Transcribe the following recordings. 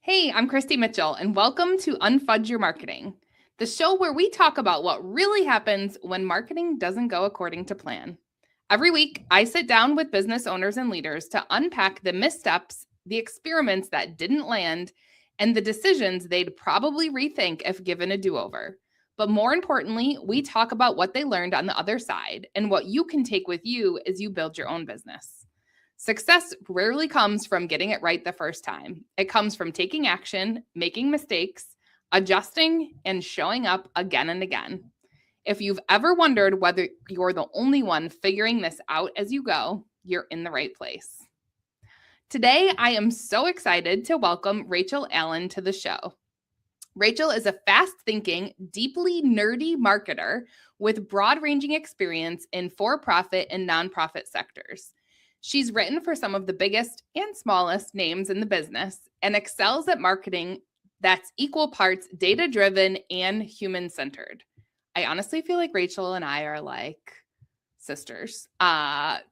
Hey, I'm Kristi Mitchell, and welcome to Unfudge Your Marketing, the show where we talk about what really happens when marketing doesn't go according to plan. Every week, I sit down with business owners and leaders to unpack the missteps, the experiments that didn't land, and the decisions they'd probably rethink if given a do-over. But more importantly, we talk about what they learned on the other side and what you can take with you as you build your own business. Success rarely comes from getting it right the first time. It comes from taking action, making mistakes, adjusting, and showing up again and again. If you've ever wondered whether you're the only one figuring this out as you go, you're in the right place. Today, I am so excited to welcome Rachel Allen to the show. Rachel is a fast-thinking, deeply nerdy marketer with broad-ranging experience in for-profit and nonprofit sectors. She's written for some of the biggest and smallest names in the business and excels at marketing that's equal parts data-driven and human-centered. I honestly feel like Rachel and I are like sisters.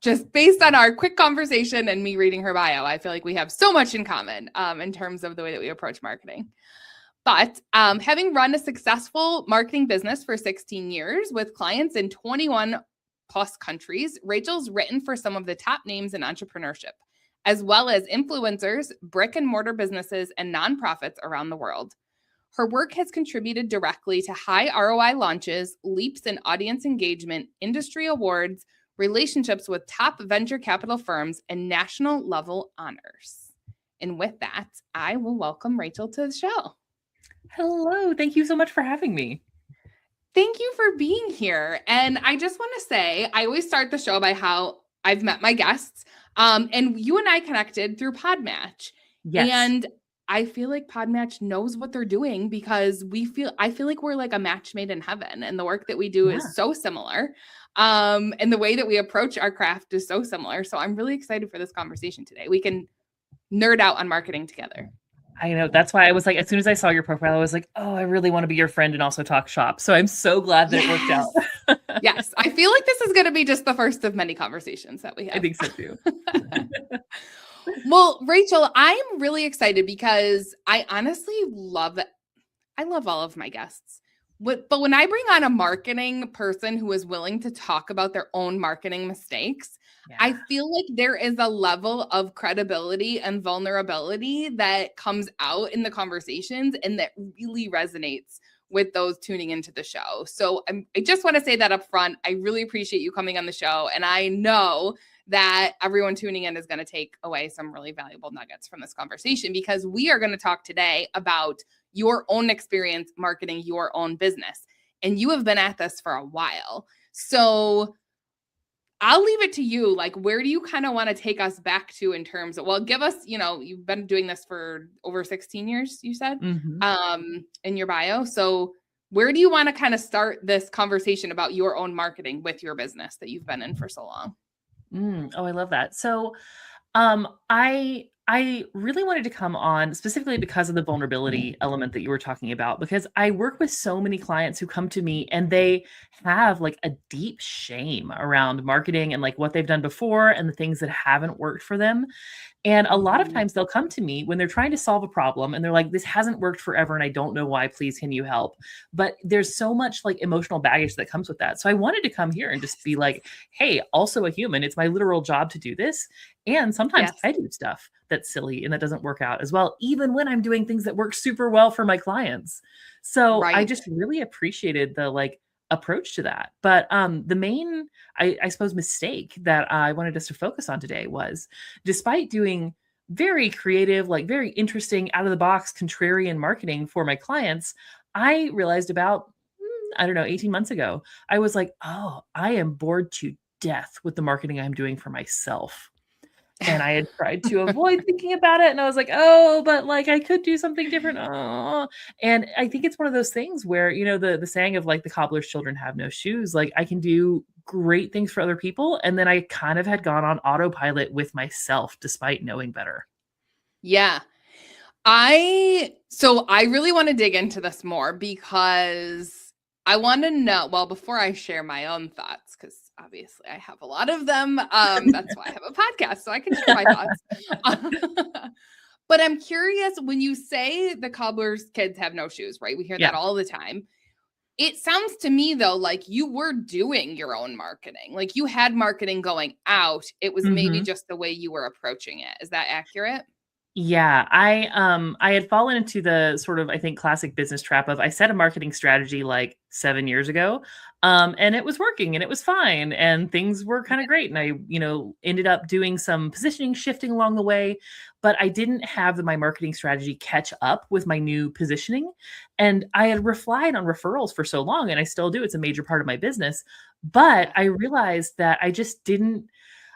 Just based on our quick conversation and me reading her bio, I feel like we have so much in common in terms of the way that we approach marketing. But having run a successful marketing business for 16 years with clients in 21 plus countries, Rachel's written for some of the top names in entrepreneurship, as well as influencers, brick and mortar businesses, and nonprofits around the world. Her work has contributed directly to high ROI launches, leaps in audience engagement, industry awards, relationships with top venture capital firms, and national level honors. And with that, I will welcome Rachel to the show. Hello. Thank you so much for having me. Thank you for being here. And I just want to say, I always start the show by how I've met my guests. And you and I connected through Podmatch. Yes. And I feel like Podmatch knows what they're doing because I feel like we're like a match made in heaven. And the work that we do is so similar. And the way that we approach our craft is so similar. So I'm really excited for this conversation today. We can nerd out on marketing together. I know. That's why I was like, as soon as I saw your profile, I was like, oh, I really want to be your friend and also talk shop. So I'm so glad that it worked out. Yes. I feel like this is going to be just the first of many conversations that we have. I think so too. Well, Rachel, I'm really excited because I honestly love all of my guests. But when I bring on a marketing person who is willing to talk about their own marketing mistakes, I feel like there is a level of credibility and vulnerability that comes out in the conversations and that really resonates with those tuning into the show. So I just want to say that up front. I really appreciate you coming on the show. And I know that everyone tuning in is going to take away some really valuable nuggets from this conversation because we are going to talk today about your own experience marketing your own business. And you have been at this for a while. So I'll leave it to you. Like, where do you kind of want to take us back to in terms of, well, give us, you've been doing this for over 16 years, you said, in your bio. So where do you want to kind of start this conversation about your own marketing with your business that you've been in for so long? Oh, I love that. So I really wanted to come on specifically because of the vulnerability element that you were talking about, because I work with so many clients who come to me and they have like a deep shame around marketing and like what they've done before and the things that haven't worked for them. And a lot of times they'll come to me when they're trying to solve a problem and they're like, this hasn't worked forever and I don't know why, please, can you help? But there's so much like emotional baggage that comes with that. So I wanted to come here and just be like, hey, also a human, it's my literal job to do this. And sometimes I do stuff that's silly and that doesn't work out as well, even when I'm doing things that work super well for my clients. So I just really appreciated the like approach to that. But the main, I suppose, mistake that I wanted us to focus on today was, despite doing very creative, like very interesting, out of the box, contrarian marketing for my clients, I realized about, 18 months ago, I was like, oh, I am bored to death with the marketing I'm doing for myself. And I had tried to avoid thinking about it. And I was like, oh, but like I could do something different. Oh. And I think it's one of those things where, the saying of like the cobbler's children have no shoes, like I can do great things for other people. And then I kind of had gone on autopilot with myself despite knowing better. Yeah. I really want to dig into this more because I want to know, well, before I share my own thoughts, because obviously I have a lot of them. That's why I have a podcast, so I can share my thoughts. But I'm curious, when you say the cobbler's kids have no shoes, right? We hear that all the time. It sounds to me, though, like you were doing your own marketing. Like you had marketing going out. It was maybe just the way you were approaching it. Is that accurate? Yeah, I had fallen into the sort of, I think, classic business trap of I set a marketing strategy like 7 years ago, and it was working and it was fine and things were kind of great. And I, ended up doing some positioning shifting along the way, but I didn't have my marketing strategy catch up with my new positioning. And I had relied on referrals for so long, and I still do. It's a major part of my business. But I realized that I just didn't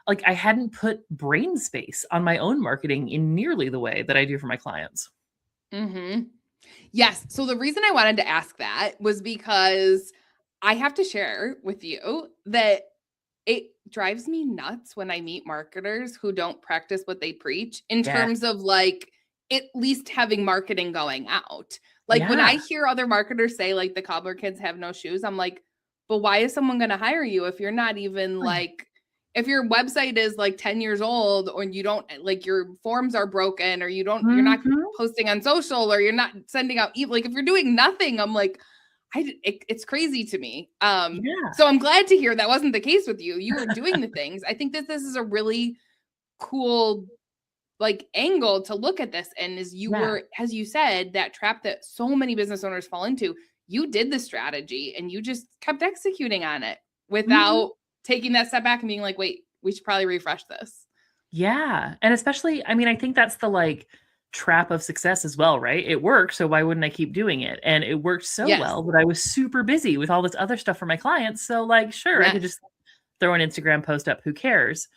like I hadn't put brain space on my own marketing in nearly the way that I do for my clients. Mm-hmm. Yes. So the reason I wanted to ask that was because I have to share with you that it drives me nuts when I meet marketers who don't practice what they preach in terms of like at least having marketing going out. Like when I hear other marketers say like the cobbler kids have no shoes, I'm like, but why is someone going to hire you if you're not even like, if your website is like 10 years old or you don't like your forms are broken or you're not posting on social or you're not sending out like if you're doing nothing, I'm like, it's crazy to me. So I'm glad to hear that wasn't the case with you. You were doing the things. I think that this is a really cool like angle to look at this. And as you were, as you said, that trap that so many business owners fall into, you did the strategy and you just kept executing on it without taking that step back and being like, wait, we should probably refresh this. Yeah. And especially, I mean, I think that's the like trap of success as well, right? It worked, so why wouldn't I keep doing it? And it worked so well, but I was super busy with all this other stuff for my clients. So like, sure, I could just throw an Instagram post up, who cares?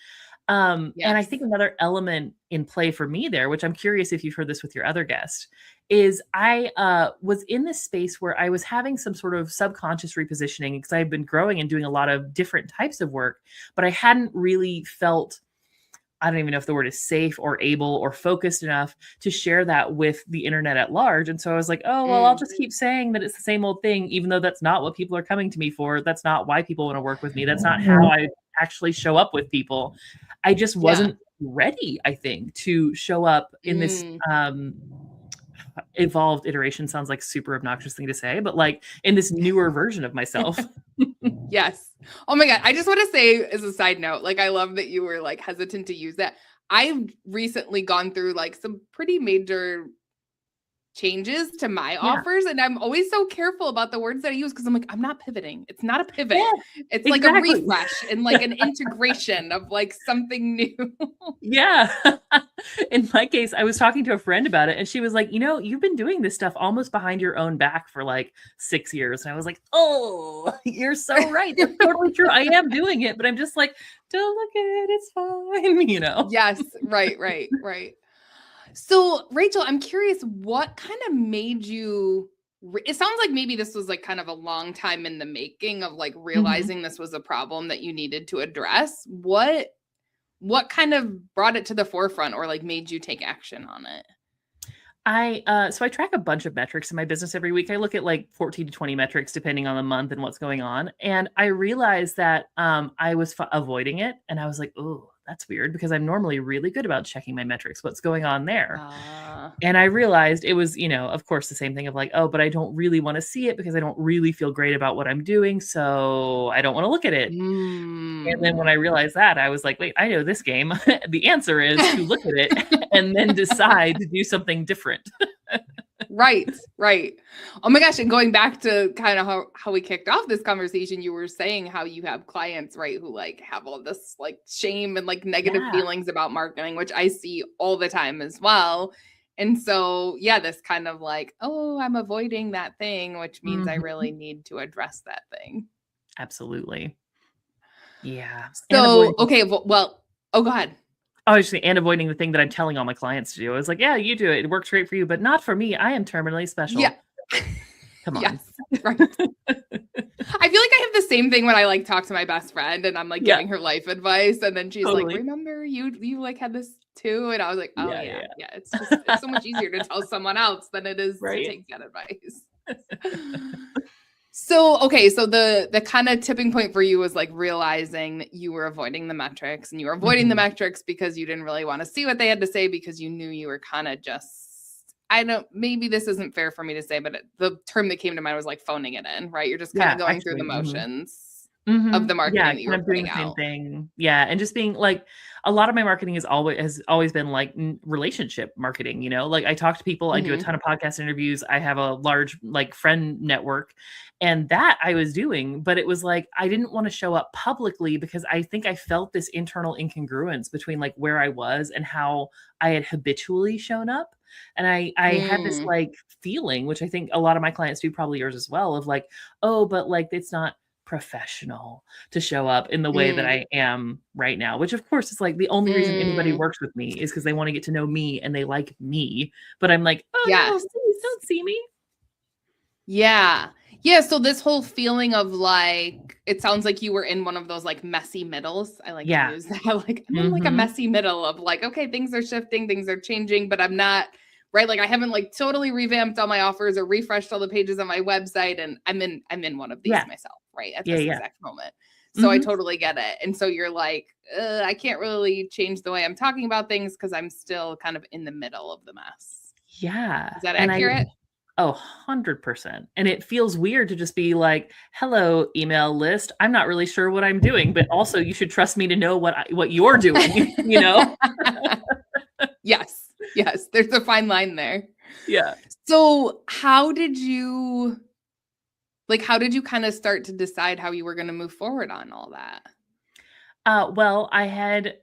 And I think another element in play for me there, which I'm curious if you've heard this with your other guest, is I was in this space where I was having some sort of subconscious repositioning because I've been growing and doing a lot of different types of work, but I hadn't really felt, I don't even know if the word is safe or able or focused enough to share that with the internet at large. And so I was like, oh, well, I'll just keep saying that it's the same old thing, even though that's not what people are coming to me for. That's not why people want to work with me. That's not how I actually show up with people. I just wasn't ready, I think, to show up in this evolved iteration. Sounds like super obnoxious thing to say, but like in this newer version of myself. Yes. Oh my God. I just want to say as a side note, like, I love that you were like hesitant to use that. I've recently gone through like some pretty major changes to my offers. And I'm always so careful about the words that I use because I'm like, I'm not pivoting. It's not a pivot. It's like a refresh and like an integration of like something new. In my case, I was talking to a friend about it and she was like, you've been doing this stuff almost behind your own back for like 6 years. And I was like, oh, you're so right. That's totally true. I am doing it, but I'm just like, don't look at it. It's fine, Yes. Right. So, Rachel, I'm curious, what kind of made you, it sounds like maybe this was like kind of a long time in the making of like realizing this was a problem that you needed to address. What kind of brought it to the forefront or like made you take action on it? So I track a bunch of metrics in my business every week. I look at like 14 to 20 metrics depending on the month and what's going on. And I realized that I was avoiding it. And I was like, oh, that's weird because I'm normally really good about checking my metrics. What's going on there? And I realized it was, of course, the same thing of like, oh, but I don't really want to see it because I don't really feel great about what I'm doing. So I don't want to look at it. And then when I realized that, I was like, wait, I know this game. The answer is to look at it and then decide to do something different. Right. Oh my gosh. And going back to kind of how we kicked off this conversation, you were saying how you have clients, right, who like have all this like shame and like negative feelings about marketing, which I see all the time as well. And so, this kind of like, oh, I'm avoiding that thing, which means I really need to address that thing. Absolutely. Yeah. So, okay. Well, oh, go ahead. And avoiding the thing that I'm telling all my clients to do. I was like, yeah, you do it. It works great for you, but not for me. I am terminally special. Yeah. Come on. Yes, right. I feel like I have the same thing when I like talk to my best friend and I'm like giving her life advice. And then she's like, remember you like had this too? And I was like, oh yeah. It's so much easier to tell someone else than it is to take that advice. So, okay, so the kind of tipping point for you was like realizing that you were avoiding the metrics, and you were avoiding the Mhm. metrics because you didn't really want to see what they had to say, because you knew you were kind of just, I don't, maybe this isn't fair for me to say, but the term that came to mind was like phoning it in, right? You're just kind of Yeah, going through the actually. Mhm. motions of Mhm. the Yeah, marketing that you kind were of doing putting the same out. thing. Yeah, and just being like a lot of my marketing has always been like relationship marketing, you know? Like I talk to people, I do a Hmm. ton of podcast interviews, I have a large like friend network, and that I was doing, but it was like I didn't want to show up publicly because I think I felt this internal incongruence between like where I was and how I had habitually shown up. And I had this Mm, like feeling, which I think a lot of my clients do, probably yours as well, of like, oh, but like it's not professional to show up in the way that mm, I am right now, which of course is like the only reason anybody mm. works with me is because they want to get to know me and they like me. But I'm like, oh no, Yes. please don't see me. Yeah. Yeah. So this whole feeling of like, it sounds like you were in one of those like messy middles. I like to Yeah. use that. Like, I'm in like a Hmm. messy middle of like, okay, things are shifting, things are changing, but I'm not, right. Like I haven't like totally revamped all my offers or refreshed all the pages on my website. And I'm in one of these Yeah. myself, right, at Yeah. this Yeah. exact moment. So I Hmm. totally get it. And so you're like, I can't really change the way I'm talking about things because I'm still kind of in the middle of the mess. Yeah. Is that And accurate? oh, 100%. And it feels weird to just be like, hello, email list. I'm not really sure what I'm doing, but also you should trust me to know what you're doing, you know? Yes. Yes. There's a fine line there. Yeah. So, how did you kind of start to decide how you were going to move forward on all that? Well, I had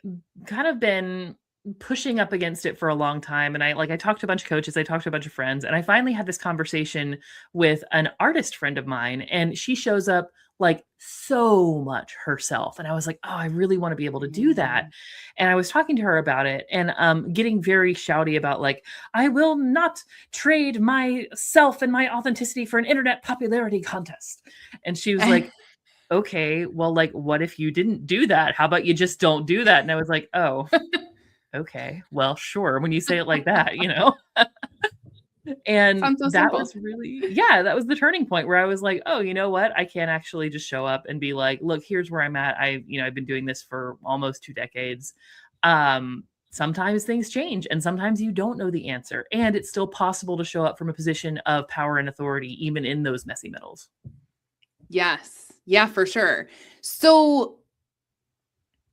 kind of been pushing up against it for a long time, and I talked to a bunch of coaches, I talked to a bunch of friends, and I finally had this conversation with an artist friend of mine, and she shows up like so much herself, and I was like, "Oh, I really want to be able to do that." Mm. And I was talking to her about it, and getting very shouty about like, "I will not trade myself and my authenticity for an internet popularity contest." And she was like, okay, well, like, what if you didn't do that? How about you just don't do that? And I was like, oh, okay, well, sure. When you say it like that, you know? And Sounds so that simple. was really, yeah, that was the turning point where I was like, oh, you know what? I can actually just show up and be like, look, here's where I'm at. I've been doing this for almost 2 decades. Sometimes things change and sometimes you don't know the answer. And it's still possible to show up from a position of power and authority, even in those messy middles. Yes. Yeah, for sure. So,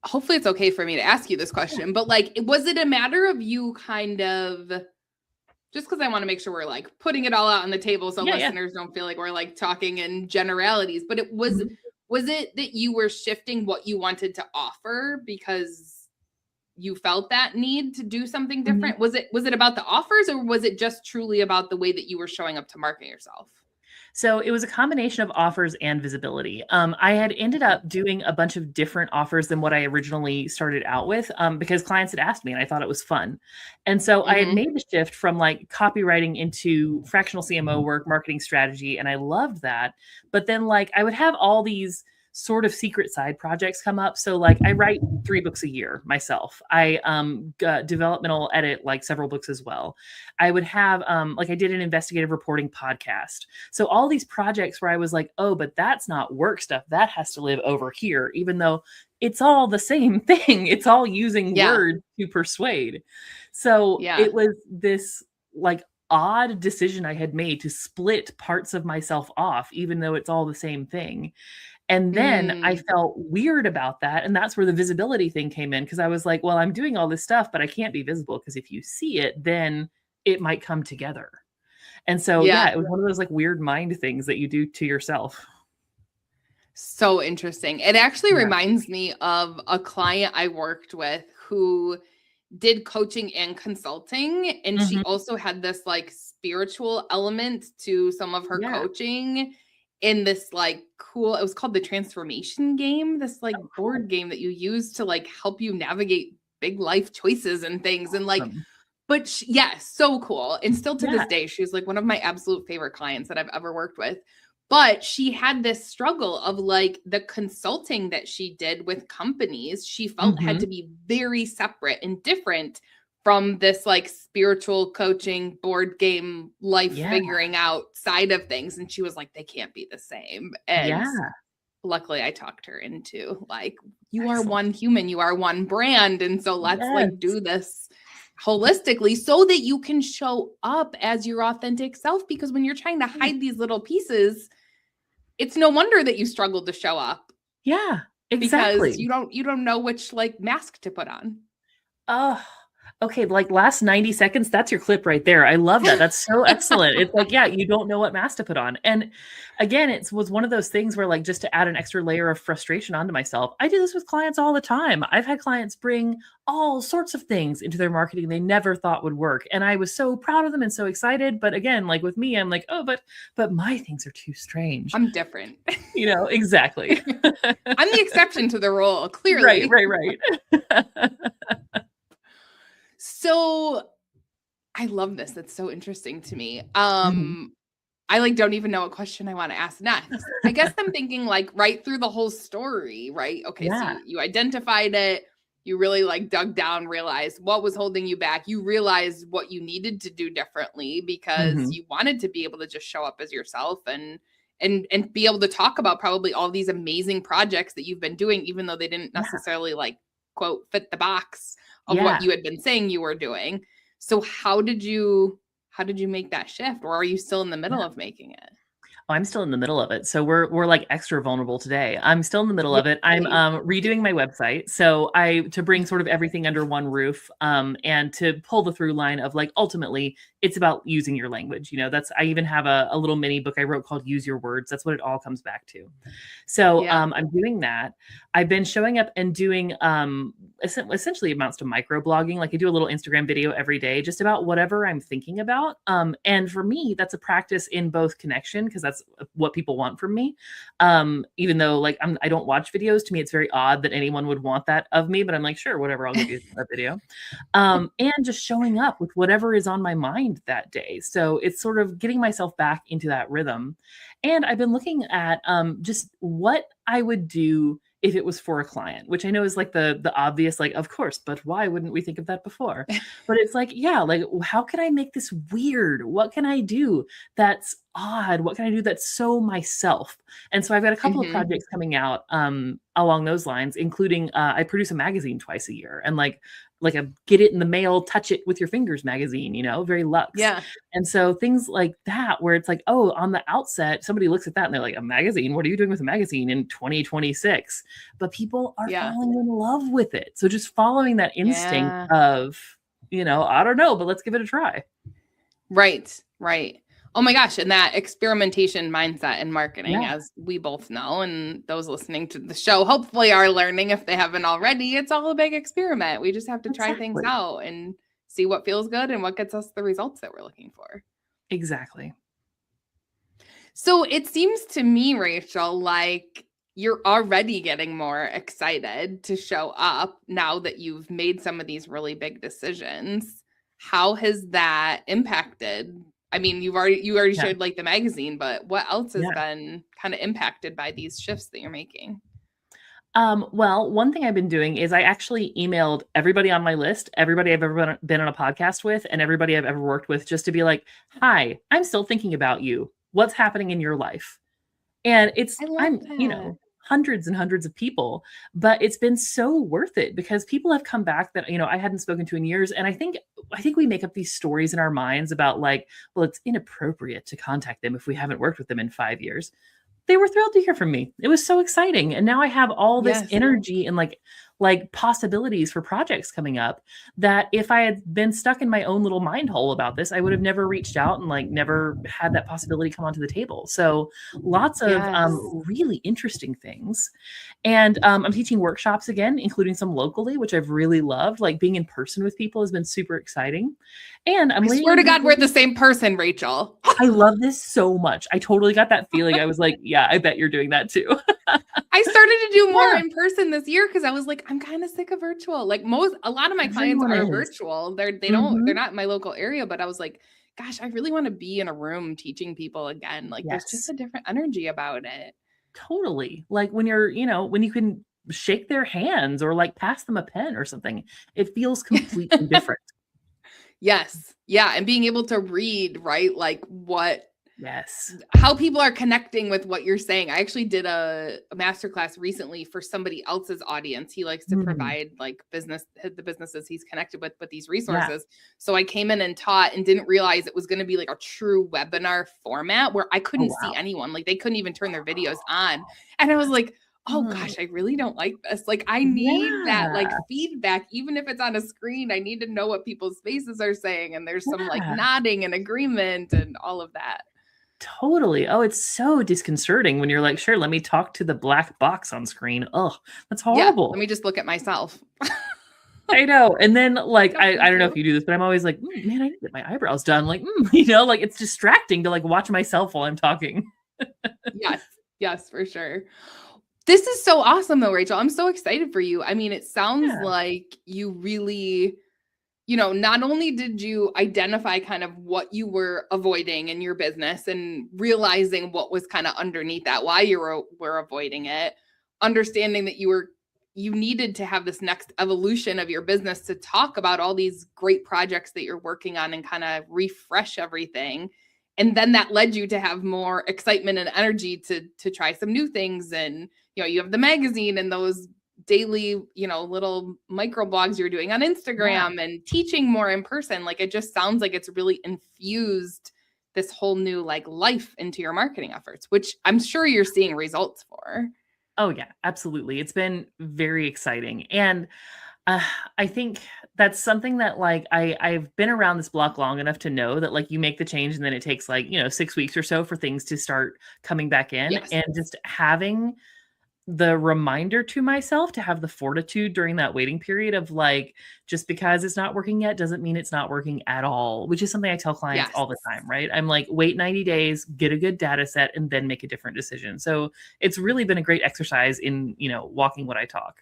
hopefully it's okay for me to ask you this Yeah. question, but like, was it a matter of you kind of, just because I want to make sure we're like putting it all out on the table so Yeah. Yeah. listeners don't feel like we're like talking in generalities, but it was Mhm. was it that you were shifting what you wanted to offer because you felt that need to do something Mhm. different? Was it about the offers, or was it just truly about the way that you were showing up to market yourself? So it was a combination of offers and visibility. I had ended Okay. up doing a bunch of different offers than what I originally started out with, because clients had asked me and I thought it was fun. And so I had Mm-hmm. made the shift from like copywriting into fractional CMO work, marketing strategy, and I loved that. But then like I would have all these sort of secret side projects come up. So like I write 3 books a year myself. I developmental edit like several books as well. I would have like I did an investigative reporting podcast. So all these projects where I was like, oh, but that's not work stuff. That has to live over here, even though it's all the same thing. It's all using Yeah. words to persuade. So Yeah. it was this like odd decision I had made to split parts of myself off, even though it's all the same thing. And then I Mm. felt weird about that. And that's where the visibility thing came in. Cause I was like, well, I'm doing all this stuff, but I can't be visible because if you see it, then it might come together. And so, yeah, Yeah. it was one of those like weird mind things that you do to yourself. So interesting. It actually Yeah. reminds me of a client I worked with who did coaching and consulting, and she Mhm. also had this like spiritual element to some of her Yeah. coaching in this like cool, it was called the transformation game, this like Oh, cool. board game that you use to like help you navigate big life choices and things, and like, Awesome. but yeah, so cool. And still to Yeah. this day, she's like one of my absolute favorite clients that I've ever worked with. But she had this struggle of like the consulting that she did with companies, she felt had Mhm. to be very separate and different from this like spiritual coaching board game life Yeah. figuring out side of things. And she was like, they can't be the same. And Yeah. luckily I talked her into like, you are Excellent. one human, you are one brand. And so let's Yes. like do this holistically so that you can show up as your authentic self. Because when you're trying to hide these little pieces, it's no wonder that you struggle to show up. Yeah, Because exactly. you don't know which like mask to put on. Oh, okay, like last 90 seconds, that's your clip right there. I love that. That's so excellent. It's like, yeah, you don't know what mask to put on. And again, it was one of those things where like just to add an extra layer of frustration onto myself, I do this with clients all the time. I've had clients bring all sorts of things into their marketing they never thought would work. And I was so proud of them and so excited. But again, like with me, I'm like, oh, but my things are too strange. I'm different. Exactly. I'm the exception to the rule, clearly. Right. So I love this. It's so interesting to me. Mhm. I like don't even know what question I want to ask next. I guess I'm thinking like right through the whole story, right? Okay, so Yeah. you identified it, you really like dug down, realized what was holding you back. You realized what you needed to do differently because Mhm. you wanted to be able to just show up as yourself and be able to talk about probably all these amazing projects that you've been doing, even though they didn't Yeah. necessarily like quote fit the box of Yeah. what you had been saying you were doing. So how did you make that shift, or are you still in the middle of making it? Oh, I'm still in the middle of it. So we're like extra vulnerable today. I'm still in the middle of it. I'm Really? redoing my website. So I to bring sort of everything under one roof and to pull the through line of like ultimately it's about using your language. That's I even have a little mini book I wrote called Use Your Words. That's what it all comes back to. So Yeah. I'm doing that. I've been showing up and doing essentially amounts to micro blogging. Like I do a little Instagram video every day just about whatever I'm thinking about. And for me, that's a practice in both connection because that's what people want from me. Even though like I don't watch videos, to me it's very odd that anyone would want that of me, but I'm like, sure, whatever, I'll give you a video. And just showing up with whatever is on my mind that day. So it's sort of getting myself back into that rhythm. And I've been looking at just what I would do if it was for a client, which I know is like the obvious, like, of course, but why wouldn't we think of that before? But it's like, yeah, like, how can I make this weird? What can I do that's odd? What can I do that's so myself? And so I've got a couple of Mm-hmm. projects coming out along those lines, including I produce a magazine twice a year, and like a get it in the mail, touch it with your fingers magazine, very luxe. Yeah. And so things like that, where it's like, oh, on the outset, somebody looks at that and they're like, a magazine? What are you doing with a magazine in 2026? But people are Yeah. falling in love with it. So just following that instinct Yeah. of, I don't know, but let's give it a try. Right. Oh my gosh. And that experimentation mindset in marketing, Yeah. as we both know, and those listening to the show hopefully are learning if they haven't already, it's all a big experiment. We just have to try things Exactly. out and see what feels good and what gets us the results that we're looking for. Exactly. So it seems to me, Rachel, like you're already getting more excited to show up now that you've made some of these really big decisions. How has that impacted? I mean, you already Yeah. shared like the magazine, but what else has Yeah. been kind of impacted by these shifts that you're making? Well, one thing I've been doing is I actually emailed everybody on my list, everybody I've ever been on a podcast with, and everybody I've ever worked with, just to be like, hi, I'm still thinking about you. What's happening in your life? And I love I'm, that. hundreds and hundreds of people, but it's been so worth it because people have come back that, I hadn't spoken to in years. And I think we make up these stories in our minds about like, well, it's inappropriate to contact them if we haven't worked with them in 5 years. They were thrilled to hear from me. It was so exciting. And now I have all this Yes. energy and like possibilities for projects coming up that if I had been stuck in my own little mind hole about this, I would have never reached out and like never had that possibility come onto the table. So lots of Yes. really interesting things. And I'm teaching workshops again, including some locally, which I've really loved. Like being in person with people has been super exciting. And I'm I swear to God, we're the same person, Rachel. I love this so much. I totally got that feeling. I was like, yeah, I bet you're doing that too. I started to do more Yeah. in person this year because I was like, I'm kind of sick of virtual. Like a lot of my clients Everyone are is. virtual. They're Mhm. not in my local area, but I was like, gosh, I really want to be in a room teaching people again. Like there's just Yes, a different energy about it. totally. Like when you're, when you can shake their hands or like pass them a pen or something, it feels completely different. Yes. Yeah. And being able to read, right? Like Yes. how people are connecting with what you're saying. I actually did a masterclass recently for somebody else's audience. He likes to Mm, provide like the businesses he's connected with these yeah. resources. So I came in and taught and didn't realize it was going to be like a true webinar format where I Oh, couldn't see wow. anyone. Like they couldn't even turn their videos on. And I was like, oh Oh, gosh, I really don't like this. Like I need that like yeah. feedback, even if it's on a screen. I need to know what people's faces are saying. And there's some like Yeah. nodding and agreement and all of that. Totally. Oh, it's so disconcerting when you're like, sure, let me talk to the black box on screen. Oh, that's Yeah, let horrible. me just look at myself. I know. And then like Yeah, I thank don't know if you. you do this, but I'm always like, man, I need to get my eyebrows done. Like, like it's distracting to like watch myself while I'm talking. Yes, yes, for sure. This is so awesome though, Rachel. I'm so excited for you. I mean, it sounds Yeah. like you really, not only did you identify kind of what you were avoiding in your business and realizing what was kind of underneath that, why were avoiding it, understanding that you needed to have this next evolution of your business to talk about all these great projects that you're working on and kind of refresh everything. And then that led you to have more excitement and energy to try some new things. And you have the magazine and those daily, little micro blogs you're doing on Yeah. Instagram and teaching more in person. Like it just sounds like it's really infused this whole new like life into your marketing efforts, which I'm sure you're seeing results for. Oh yeah, absolutely. It's been very exciting. And uh, I think that's something that like I've been around this block long enough to know that like you make the change and then it takes like, 6 weeks or so for things to start coming back in, Yes. and just having the reminder to myself to have the fortitude during that waiting period of like, just because it's not working yet doesn't mean it's not working at all, which is something I tell clients Yes. all the time, right? I'm like, wait 90 days, get a good data set, and then make a different decision. So it's really been a great exercise in, walking what I talk.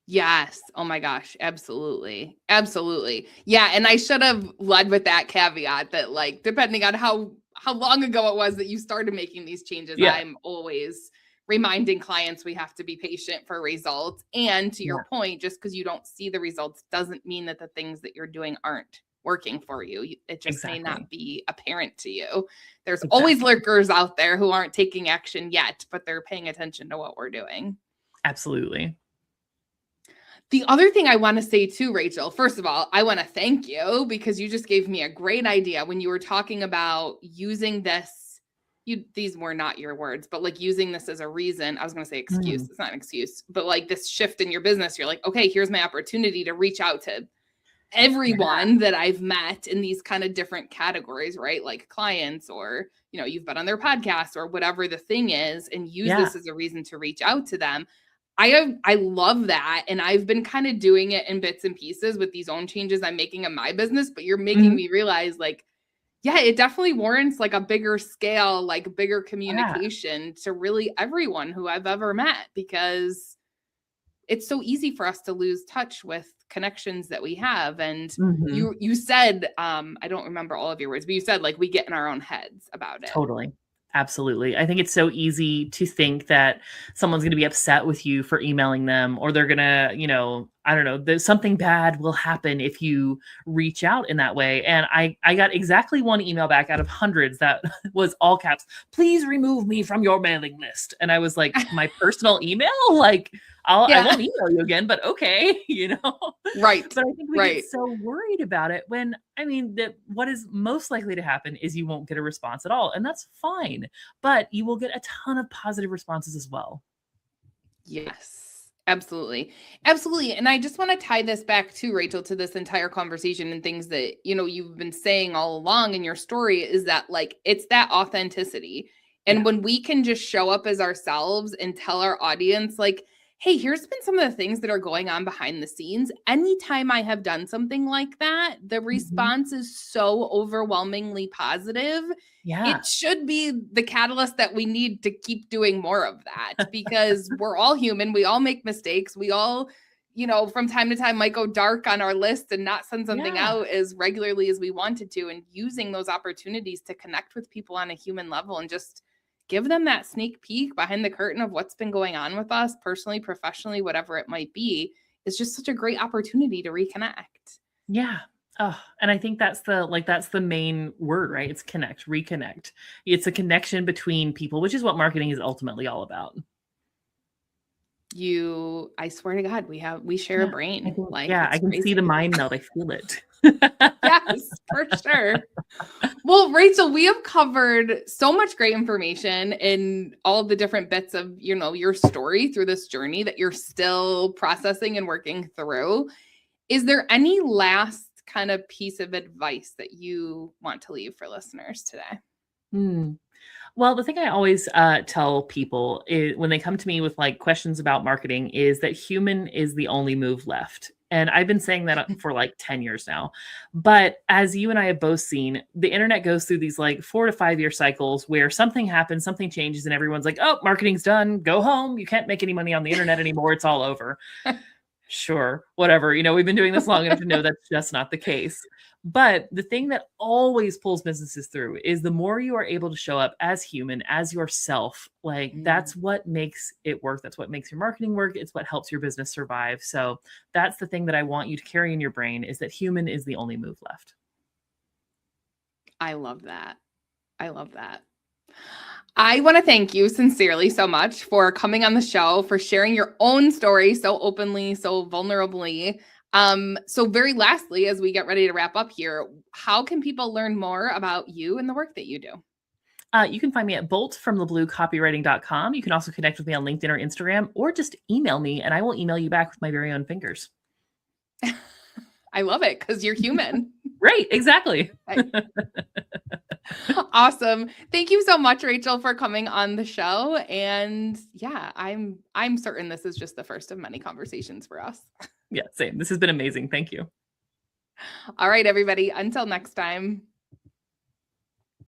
Yes. Oh my gosh. Absolutely. Absolutely. Yeah. And I should have led with that caveat that like, depending on how long ago it was that you started making these changes, Yeah. I'm always reminding clients we have to be patient for results. And to Yeah. your point, just because you don't see the results doesn't mean that the things that you're doing aren't working for you. It just may Exactly. not be apparent to you. There's always Exactly. lurkers out there who aren't taking action yet, but they're paying attention to what we're doing. Absolutely. The other thing I want to say too, Rachel, first of all, I want to thank you because you just gave me a great idea when you were talking about using this. These were not your words, but like using this as a reason. I was going to say excuse. Mm, It's not an excuse, but like this shift in your business, you're like, okay, here's my opportunity to reach out to yeah. everyone that I've met in these kind of different categories, right? Like clients or, you've been on their podcast or whatever the thing is, and use Yeah. this as a reason to reach out to them. I love that. And I've been kind of doing it in bits and pieces with these own changes I'm making in my business, but you're making Mhm. me realize like, yeah, it definitely warrants like a bigger scale, like bigger Yeah. communication to really everyone who I've ever met, because it's so easy for us to lose touch with connections that we have. And Mhm. you said, I don't remember all of your words, but you said like we get in our own heads about it. Totally. Absolutely. I think it's so easy to think that someone's going to be upset with you for emailing them, or they're going to, I don't know, there's something bad will happen if you reach out in that way. And I got exactly one email back out of hundreds that was all caps, please remove me from your mailing list. And I was like, my personal email? Like, I Yeah. won't email you again, but okay, Right. But I think we get Right. so worried about it when, I mean, that what is most likely to happen is you won't get a response at all. And that's fine, but you will get a ton of positive responses as well. Yes, absolutely. Absolutely. And I just want to tie this back to Rachel to this entire conversation and things that, you've been saying all along in your story is that like it's that authenticity. And Yeah. when we can just show up as ourselves and tell our audience like, hey, here's been some of the things that are going on behind the scenes. Anytime I have done something like that, the Mhm. response is so overwhelmingly positive. Yeah. It should be the catalyst that we need to keep doing more of that, because we're all human. We all make mistakes. We all, from time to time might go dark on our list and not send something Yeah. out as regularly as we wanted to. And using those opportunities to connect with people on a human level and just give them that sneak peek behind the curtain of what's been going on with us personally, professionally, whatever it might be, is just such a great opportunity to reconnect. Yeah. Oh, and I think that's the main word, right? It's connect, reconnect. It's a connection between people, which is what marketing is ultimately all about. I swear to God, we share a Yeah, brain. Like, I it's can see the crazy. mind meld. I feel it. Yes, for sure. Well, Rachel, we have covered so much great information in all of the different bits of, your story through this journey that you're still processing and working through. Is there any last kind of piece of advice that you want to leave for listeners today? Hmm. Well, the thing I always tell people is, when they come to me with like questions about marketing, is that human is the only move left. And I've been saying that for like 10 years now. But as you and I have both seen, the internet goes through these like 4 to 5 year cycles where something happens, something changes, and everyone's like, oh, marketing's done. Go home. You can't make any money on the internet anymore. It's all over. Sure, whatever. We've been doing this long enough to know that's just not the case. But the thing that always pulls businesses through is the more you are able to show up as human, as yourself, like Mm, that's what makes it work. That's what makes your marketing work. It's what helps your business survive. So that's the thing that I want you to carry in your brain, is that human is the only move left. I love that. I love that. I want to thank you sincerely so much for coming on the show, for sharing your own story so openly, so vulnerably. So very lastly, as we get ready to wrap up here, how can people learn more about you and the work that you do? You can find me at boltfromthebluecopywriting.com. You can also connect with me on LinkedIn or Instagram, or just email me and I will email you back with my very own fingers. I love it because you're human. Right, exactly. Awesome. Thank you so much, Rachel, for coming on the show. And yeah, I'm certain this is just the first of many conversations for us. Yeah, same. This has been amazing. Thank you. All right, everybody. Until next time.